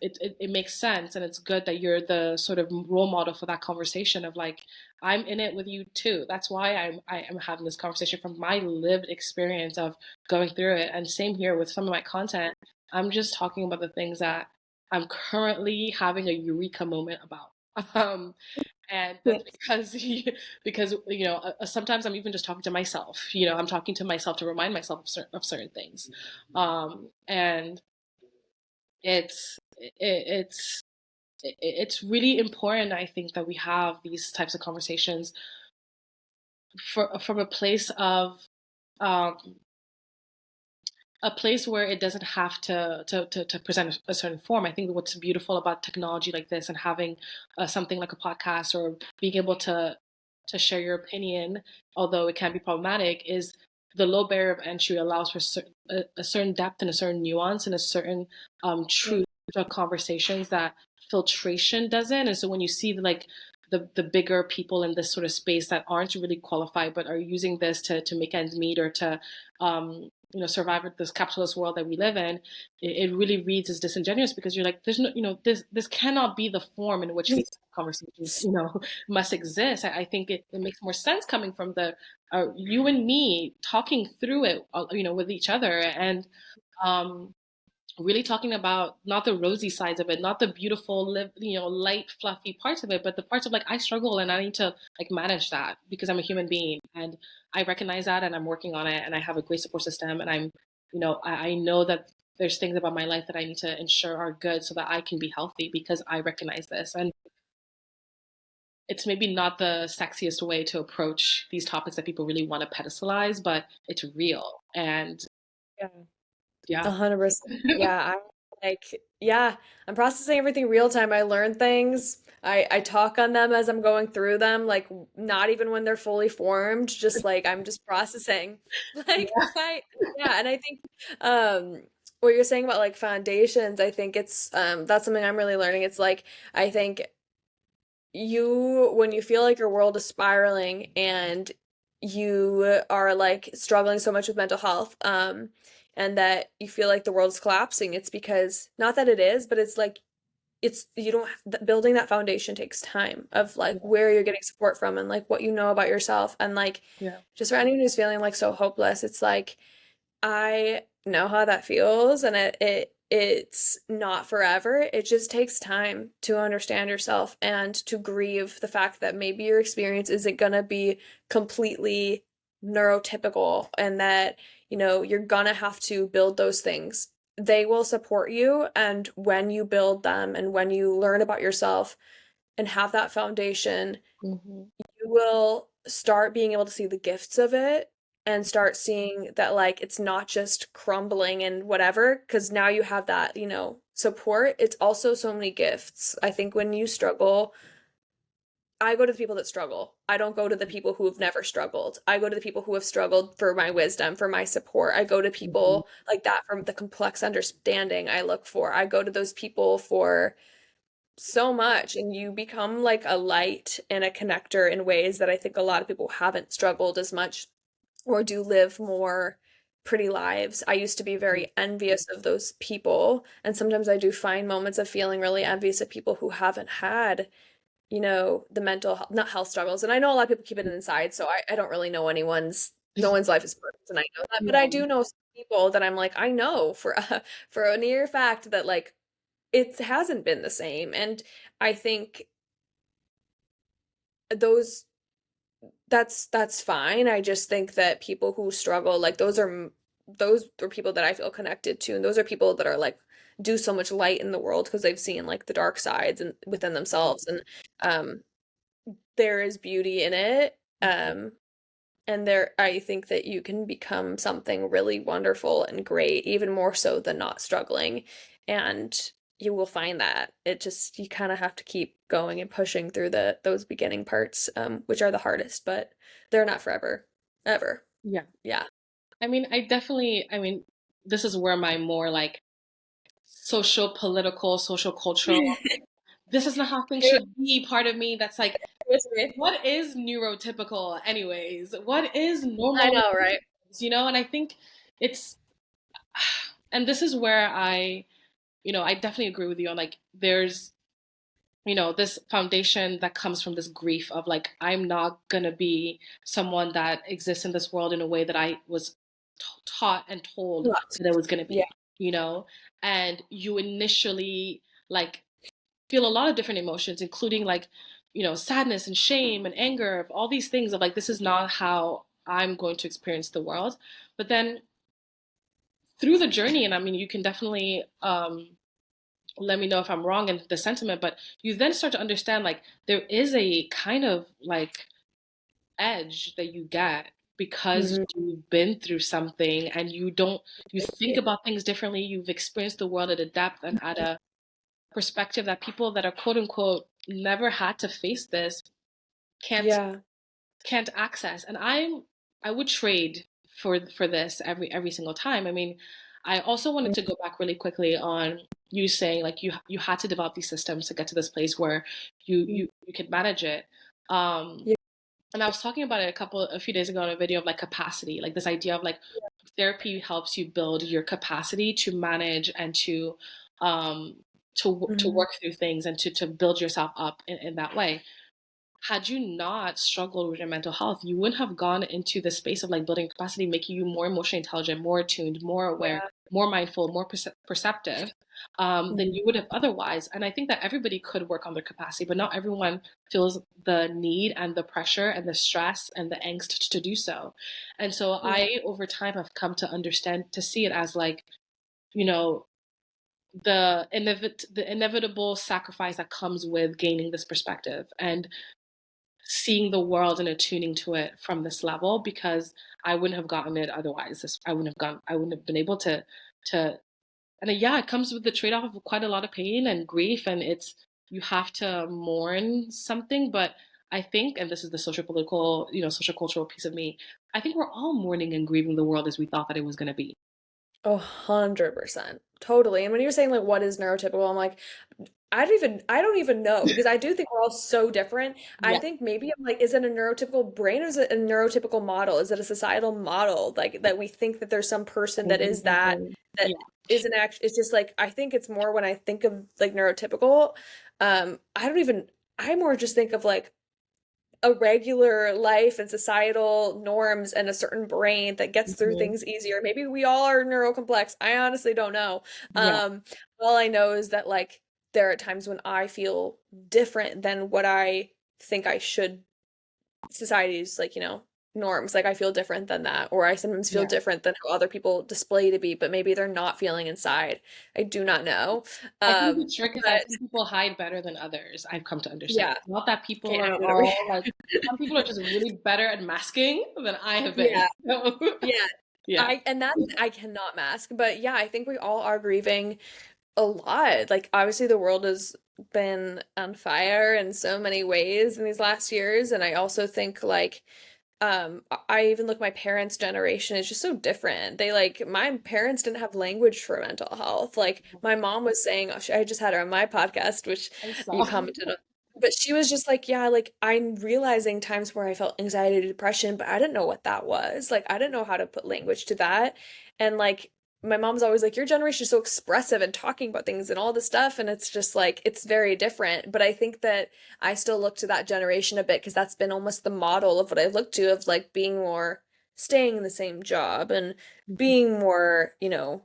it makes sense, and it's good that you're the sort of role model for that conversation of like, I'm in it with you too. That's why I am having this conversation from my lived experience of going through it. And same here with some of my content. I'm just talking about the things that I'm currently having a eureka moment about. um and that's Yes. because because sometimes I'm even just talking to myself. I'm talking to myself to remind myself of certain things. And it's it's really important, I think, that we have these types of conversations from um, a place where it doesn't have to present a certain form. I think what's beautiful about technology like this and having something like a podcast or being able to share your opinion, although it can be problematic, is the low barrier of entry allows for a certain depth and a certain nuance and a certain Yeah. truth to conversations that filtration doesn't. And so when you see like the bigger people in this sort of space that aren't really qualified but are using this to make ends meet or to survive with this capitalist world that we live in, it really reads as disingenuous because you're like, there's no, this cannot be the form in which these conversations, must exist. I think it makes more sense coming from the you and me talking through it, with each other, and um, really talking about not the rosy sides of it, not the beautiful, light, fluffy parts of it, but the parts of like I struggle and I need to like manage that because I'm a human being and I recognize that and I'm working on it and I have a great support system and I know that there's things about my life that I need to ensure are good so that I can be healthy because I recognize this. And it's maybe not the sexiest way to approach these topics that people really want to pedestalize, but it's real. And Yeah. yeah. 100%. Yeah, yeah, I'm processing everything real time. I learn things. I talk on them as I'm going through them, like not even when they're fully formed, just like I'm just processing. Like Yeah. yeah, and I think what you're saying about like foundations, I think it's that's something I'm really learning. It's like I think when you feel like your world is spiraling and you are like struggling so much with mental health, and that you feel like the world is collapsing, it's because not that it is, but it's like it's you don't building that foundation takes time of like where you're getting support from and like what you know about yourself and like Yeah. just for anyone who's feeling like so hopeless, it's like I know how that feels and it's not forever. It just takes time to understand yourself and to grieve the fact that maybe your experience isn't gonna be completely neurotypical and that, you're gonna have to build those things. They will support you, and when you build them and when you learn about yourself and have that foundation, Hmm. you will start being able to see the gifts of it and start seeing that like it's not just crumbling and whatever because now you have that support. It's also so many gifts. I think when you struggle, I go to the people that struggle. I don't go to the people who have never struggled. I go to the people who have struggled for my wisdom, for my support. I go to Hmm. people like that from the complex understanding I look for. I go to those people for so much, and you become like a light and a connector in ways that I think a lot of people haven't struggled as much or do live more pretty lives. I used to be very envious of those people, and sometimes I do find moments of feeling really envious of people who haven't had, the mental health, not health struggles. And I know a lot of people keep it inside, so I don't really know no one's life is perfect, and I know that, but I Yeah. do know some people that I'm like, I know for for a near fact that like it hasn't been the same. And I think those that's fine. I just think that people who struggle, like those are people that I feel connected to, and those are people that are like do so much light in the world because they've seen like the dark sides and within themselves, and um there is beauty in it. And there I think that you can become something really wonderful and great, even more so than not struggling. And you will find that. It just you kind of have to keep going and pushing through those beginning parts, which are the hardest, but they're not forever. Ever. Yeah. Yeah. I mean, this is where my more like social, political, social, cultural, this is not how things It should be part of me that's like, was me. what is neurotypical anyways? What is I normal? know, right? And I think it's, and this is where I definitely agree with you on like, there's, this foundation that comes from this grief of like, I'm not gonna be someone that exists in this world in a way that I was taught and told Not. that it was gonna Yeah. be, you know? And you initially like feel a lot of different emotions, including like, sadness and shame and anger, of all these things of like, this is not how I'm going to experience the world. But then through the journey, and I mean, you can definitely let me know if I'm wrong in the sentiment, but you then start to understand like there is a kind of like edge that you get because Mhm. you've been through something and you think about things differently, you've experienced the world at a depth and at a perspective that people that are quote unquote never had to face this can't Yeah. can't access. And I would trade for this every single time. I mean, I also wanted to go back really quickly on you saying like you had to develop these systems to get to this place where you Mhm. you could manage it. Um, Yeah. and I was talking about it a few days ago in a video of like capacity, like this idea of like therapy helps you build your capacity to manage and um to Mhm. work through things and to build yourself up in that way. Had you not struggled with your mental health, you wouldn't have gone into the space of like building capacity, making you more emotionally intelligent, more attuned, more aware, Yeah. more mindful, more perceptive than Mhm. you would have otherwise. And I think that everybody could work on their capacity, but not everyone feels the need and the pressure and the stress and the angst to do so. And so Yeah. I, over time, have come to understand, to see it as like, you know, the inevitable sacrifice that comes with gaining this perspective and seeing the world and attuning to it from this level, because I wouldn't have gotten it otherwise. I wouldn't have been able to and yeah, it comes with the trade-off of quite a lot of pain and grief, and it's you have to mourn something, but I think, and this is the social political, social cultural piece of me, I think we're all mourning and grieving the world as we thought that it was gonna be. 100%. Totally. And when you're saying like what is neurotypical, I'm like, I don't even know because I do think we're all so different. I Yeah. think maybe I'm like, is it a neurotypical brain or is it a neurotypical model? Is it a societal model? Like that we think that there's some person that is Mhm. that Yeah. isn't actually it's just like I think it's more when I think of like neurotypical, I don't even I more just think of like a regular life and societal norms and a certain brain that gets through Mhm. things easier. Maybe we all are neurocomplex. I honestly don't know. Yeah. Um, all I know is that like there are times when I feel different than what I think I should society's like, norms. Like I feel different than that, or I sometimes feel Yeah. different than how other people display to be, but maybe they're not feeling inside. I do not know. I think the Um, trick is that but some people hide better than others, I've come to understand. yeah, It's not that people can't are hide it over all here. like some people are just really better at masking than I have been. Yeah, So, yeah. yeah. And that I cannot mask. But yeah, I think we all are grieving a lot. Like obviously the world has been on fire in so many ways in these last years. And I also think like I even look my parents' generation is just so different. They like my parents didn't have language for mental health. Like my mom was saying, I just had her on my podcast, which I you saw. commented on. But she was just like, yeah, like I'm realizing times where I felt anxiety, depression, but I didn't know what that was. Like I didn't know how to put language to that. And like my mom's always like, your generation is so expressive and talking about things and all this stuff. And it's just like, it's very different. But I think that I still look to that generation a bit because that's been almost the model of what I've looked to of like being more staying in the same job and Mhm. being more,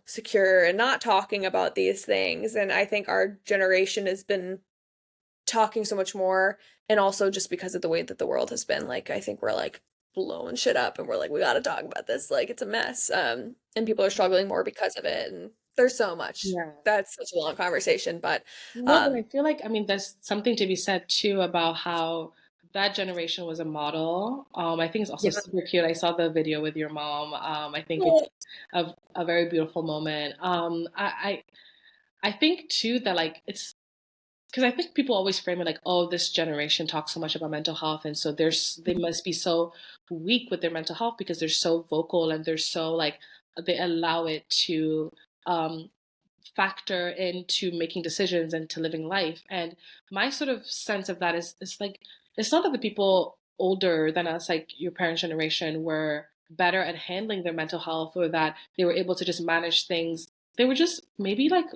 secure and not talking about these things. And I think our generation has been talking so much more and also just because of the way that the world has been like I think we're like blowing shit up and we're like we got to talk about this like it's a mess and people are struggling more because of it and there's so much Yeah. that's such a long conversation but No, but um I feel like, I mean, there's something to be said too about how that generation was a model. I think it's also yeah. super cute. I saw the video with your mom. I think it's a very beautiful moment. I think too that like it's because I think people always frame it like, oh, this generation talks so much about mental health, and so they must be so weak with their mental health because they're so vocal and they're so like they allow it to um, factor into making decisions and to living life. And my sort of sense of that is like it's not that the people older than us, like your parents' generation, were better at handling their mental health or that they were able to just manage things. They were just maybe like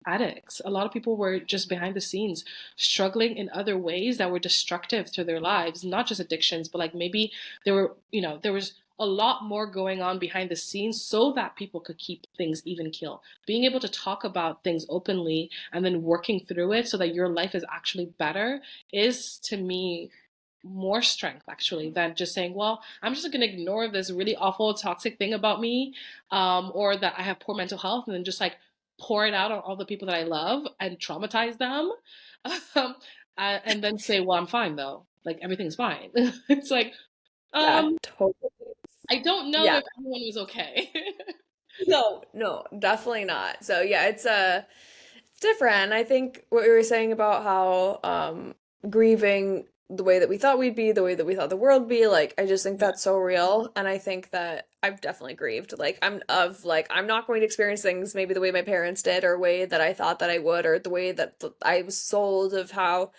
addicts. A lot of people were just behind the scenes struggling in other ways that were destructive to their lives, not just addictions, but like maybe there was a lot more going on behind the scenes so that people could keep things even keel. Being able to talk about things openly and then working through it so that your life is actually better is to me more strength actually than just saying, well, I'm just going to ignore this really awful toxic thing about me, or that I have poor mental health, and then just like pour it out on all the people that I love and traumatize them. um, and then say, well, I'm fine though, like everything's fine. It's like, yeah um totally I don't know yeah if everyone was okay. no definitely not so yeah it's different. I think what you were saying about how grieving the way that we thought we'd be, the way that we thought the world would be, like I just think Yeah. that's so real. And I think that I've definitely grieved. I'm not going to experience things maybe the way my parents did or way that I thought that I would or the way that I was sold of how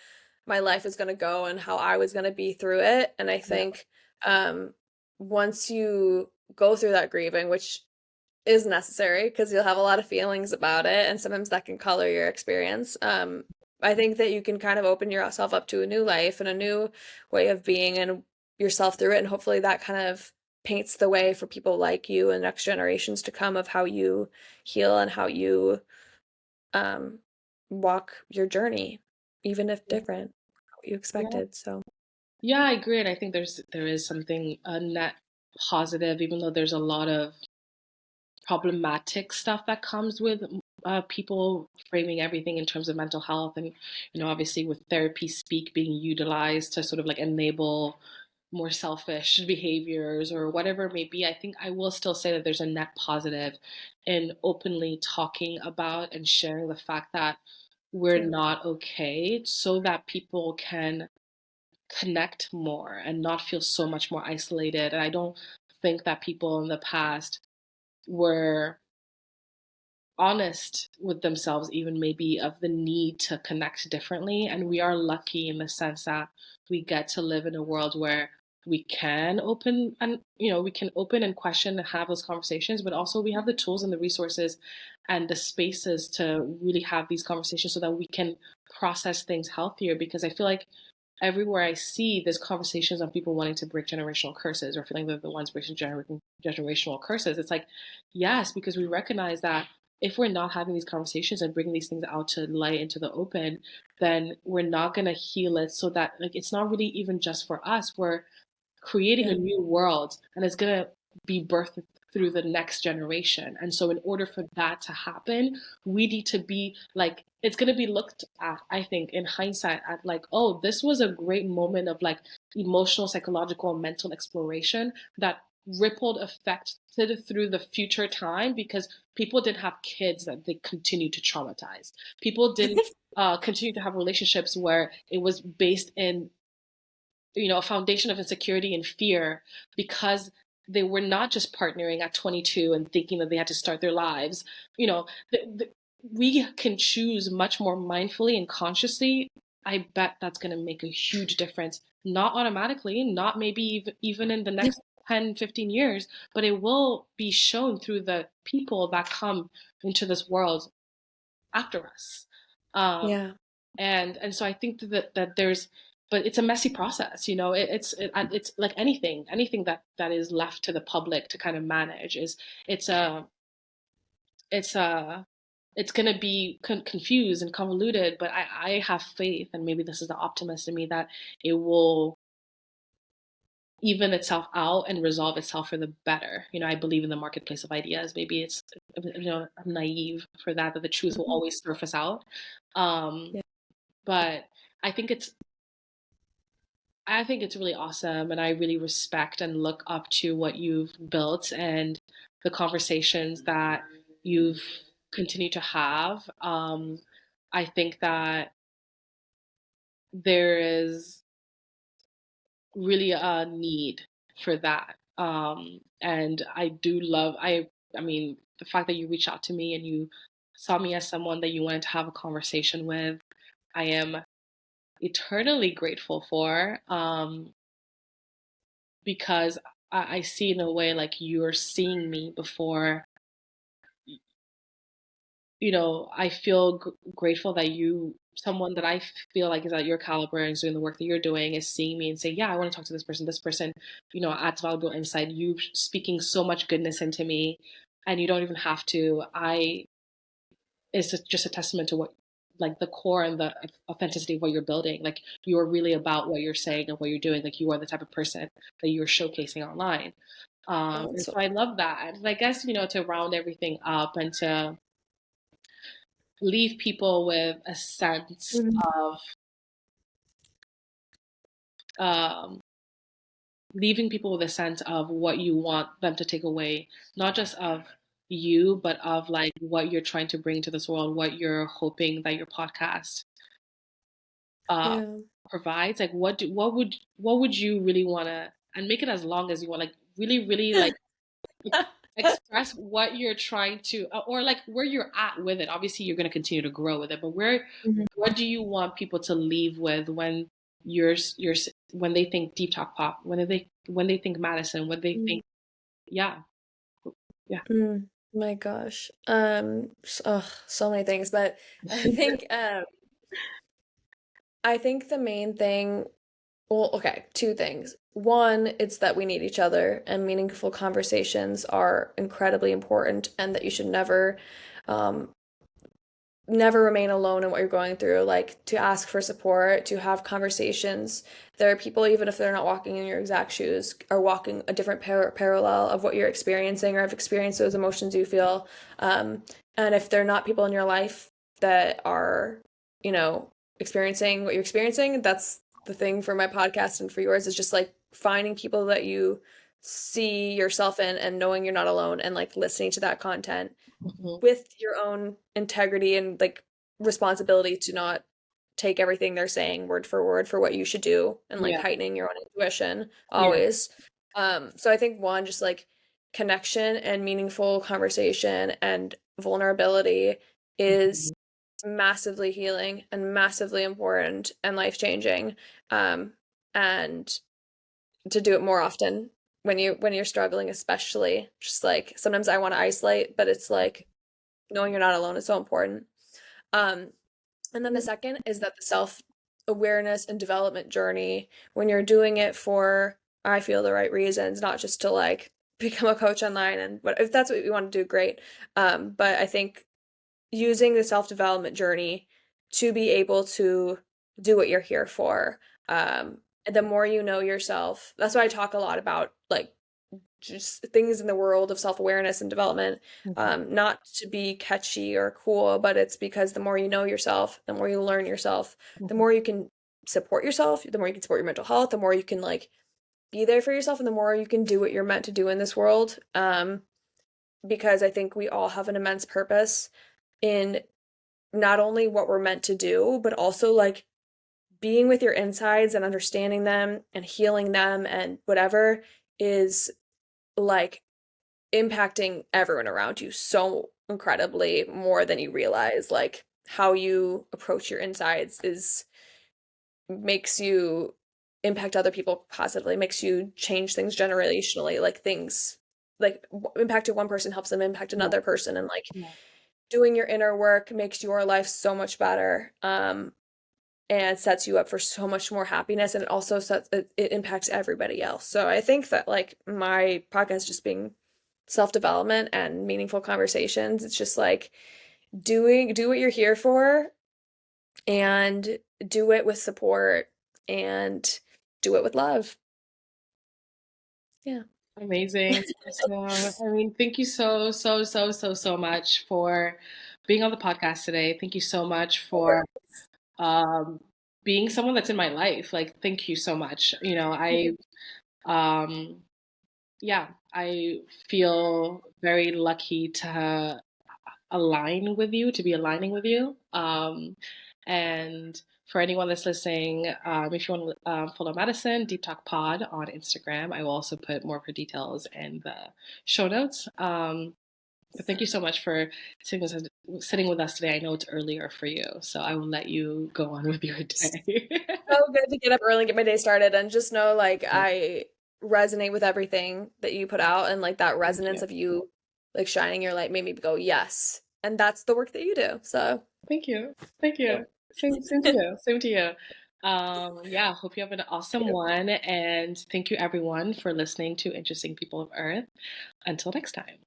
my life is gonna go and how I was gonna be through it. And I Yeah. think um, once you go through that grieving, which is necessary because you'll have a lot of feelings about it, and sometimes that can color your experience. I think that you can kind of open yourself up to a new life and a new way of being and yourself through it, and hopefully that kind of paints the way for people like you and next generations to come of how you heal and how you um, walk your journey, even if Yeah. different what you Yeah. expected. So Yeah, I agree. And I think there is something net positive, even though there's a lot of problematic stuff that comes with people framing everything in terms of mental health, and obviously with therapy speak being utilized to sort of like enable more selfish behaviors or whatever it may be. I think I will still say that there's a net positive in openly talking about and sharing the fact that we're yeah, not okay, so that people can connect more and not feel so much more isolated. And I don't think that people in the past were honest with themselves, even maybe of the need to connect differently. And we are lucky in the sense that we get to live in a world where we can open and we can open and question and have those conversations, but also we have the tools and the resources and the spaces to really have these conversations so that we can process things healthier. Because I feel like everywhere I see, there's conversations on people wanting to break generational curses or feeling they're the ones breaking generational curses. It's like, yes, because we recognize that if we're not having these conversations and bringing these things out to light into the open, then we're not going to heal it, so that like it's not really even just for us. We're creating a yeah, new world, and it's going to be birthed through the next generation. And so in order for that to happen, we need to be like, it's going to be looked at, I think, in hindsight, at like, oh, this was a great moment of like emotional, psychological, and mental exploration that rippled effect through the future time, because people didn't have kids that they continued to traumatize. People didn't continue to have relationships where it was based in a foundation of insecurity and fear, because they were not just partnering at 22 and thinking that they had to start their lives. We can choose much more mindfully and consciously. I bet that's going to make a huge difference, not automatically, not maybe even in the next 10, 15 years, but it will be shown through the people that come into this world after us. um, yeah, and so I think that there's, but it's a messy process. It's like anything that is left to the public to kind of manage is it's a it's a it's going to be confused and convoluted. But I have faith, and maybe this is the optimist in me, that it will even itself out and resolve itself for the better. I believe in the marketplace of ideas. Maybe it's, I'm naive for that the truth will mhm, always surface out. um yeah, but I think it's I think it's really awesome, and I really respect and look up to what you've built and the conversations that you've continued to have. I think that there is really a need for that, and I do love. I mean, the fact that you reached out to me and you saw me as someone that you wanted to have a conversation with, I am eternally grateful for. Because I see in a way like you're seeing me before. I feel grateful that someone that I feel like is at your caliber and is doing the work that you're doing, is seeing me and say, yeah, I want to talk to this person. This person, adds valuable insight. You speaking so much goodness into me, and you don't even have to. It's just a testament to what, like the core and the authenticity of what you're building. Like you are really about what you're saying and what you're doing. Like you are the type of person that you're showcasing online. oh, And so so I love that. And I guess, to round everything up and to leave people with a sense mhm, of, um, leaving people with a sense of what you want them to take away, not just of you, but of like what you're trying to bring to this world, what you're hoping that your podcast uh, yeah. provides. Like, what would you really want to, and make it as long as you want, like really, really like express what you're trying to, or like where you're at with it. Obviously, you're going to continue to grow with it, but Mhm. what do you want people to leave with when when they think deep talk pop, when they think Madison, when they Mm. think, yeah, yeah. Mm. My gosh. So many things, but I think I think the main thing, well, okay, two things. One, it's that we need each other and meaningful conversations are incredibly important and that you should um never remain alone in what you're going through, like to ask for support, to have conversations. There are people, even if they're not walking in your exact shoes, are walking a different parallel of what you're experiencing or have experienced those emotions you feel. And if they're not people in your life that are, you know, experiencing what you're experiencing, that's the thing for my podcast and for yours is just like finding people that you see yourself in and knowing you're not alone and like listening to that content Mhm. with your own integrity and like responsibility to not take everything they're saying word for word for what you should do and like Yeah, heightening your own intuition yeah. always. So I think one, just like connection and meaningful conversation and vulnerability is Mhm. massively healing and massively important and life changing. And to do it more often when you're struggling, especially just like sometimes I want to isolate, but it's like knowing you're not alone is so important. Um, and then the second is that the self awareness and development journey, when you're doing it for, I feel, the right reasons, not just to like become a coach online and what if that's what you want to do, great. But I think using the self development journey to be able to do what you're here for. The more you know yourself, that's why I talk a lot about like just things in the world of self-awareness and development, Mhm. not to be catchy or cool, but it's because the more you know yourself, the more you learn yourself, the Mhm. more you can support yourself, the more you can support your mental health, the more you can like be there for yourself, and the more you can do what you're meant to do in this world. Because I think we all have an immense purpose in not only what we're meant to do, but also like being with your insides and understanding them and healing them and whatever is like impacting everyone around you so incredibly more than you realize. Like how you approach your insides is makes you impact other people positively, makes you change things generationally, like things like impacting one person helps them impact Yeah, another person and like yeah. doing your inner work makes your life so much better. And sets you up for so much more happiness and it also it impacts everybody else. So I think that like my podcast just being self-development and meaningful conversations, it's just like do what you're here for and do it with support and do it with love. Yeah. Amazing. So, I mean, thank you so much for being on the podcast today. Thank you so much for um, being someone that's in my life. Like, thank you so much. Um, yeah, I feel very lucky to align with you, to be aligning with you. And for anyone that's listening, if you want to follow Madison, Deep Talk Pod on Instagram, I will also put more of her details in the show notes. But thank you so much for sitting with us today. I know it's earlier for you, so I will let you go on with your day. So good to get up early and get my day started and just know like I resonate with everything that you put out and like that Thank resonance you. of you like shining your light made me go, yes. And that's the work that you do. So Thank you. Thank yeah. you. Same to you. Same to you. Yeah, hope you have an awesome one. And thank you everyone for listening to Interesting People of Earth. Until next time.